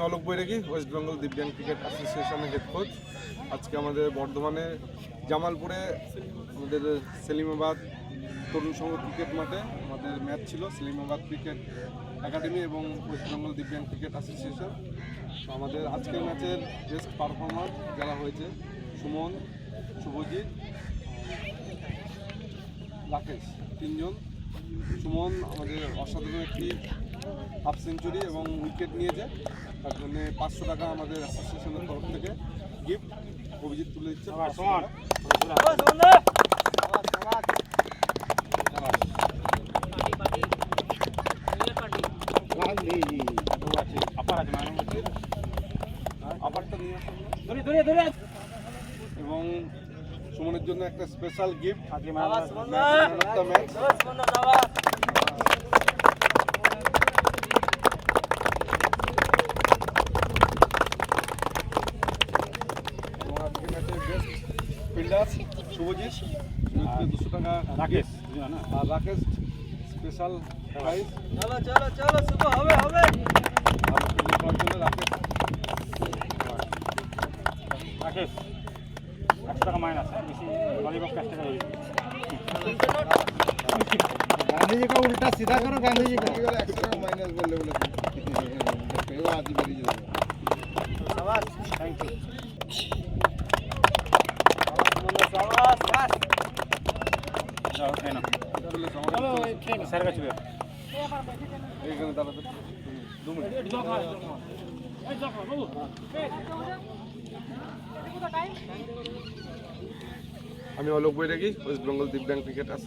অলোক বৈরাগী, West Bengal দিব্যাঙ্গ cricket অ্যাসোসিয়েশনের head coach. আজকে আমাদের বর্ধমানে জামালপুরে আমাদের সেলিমাবাদ তরুণ সংঘ ক্রিকেট মাঠে আমাদের ম্যাচ ছিল। সেলিমাবাদ ক্রিকেট একাডেমি এবং ওয়েস্ট বেঙ্গল দিব্যাঙ্গ ক্রিকেট অ্যাসোসিয়েশন। তো আমাদের আজকের ম্যাচের বেস্ট পারফরমার যারা হয়েছে সুমন, শুভজিৎ, রাকেশ, তিনজন। সুমন আমাদের অসাধারণ একটি হাফ সেঞ্চুরি এবং উইকেট নিয়েছে, তার জন্য 500 টাকা আমাদের অ্যাসোসিয়েশনের তরফ থেকে গিফট অভিজিৎ তুলে দিচ্ছে। এবং সুমনের জন্য একটা স্পেশাল গিফট ফিল্ডার শুভজিৎ 200 টাকা, রাকেশ আর রাকেশ স্পেশাল প্রাইজ। রাকেশ 100 টাকা মাইনাস, বেশি ভলিবল 100 টাকা হয়ে गांधी जी का उल्टा सीधा करो, गांधी जी का 100 टाका माइनस बोल बोले आदि मेरी थैंक यू। सर का चुके এইখানে দাঁড়াতে 2 মিনিট। আমি অলোক বৈরাগী, ওয়েস্ট বেঙ্গল দিব্যাঙ্গ ক্রিকেট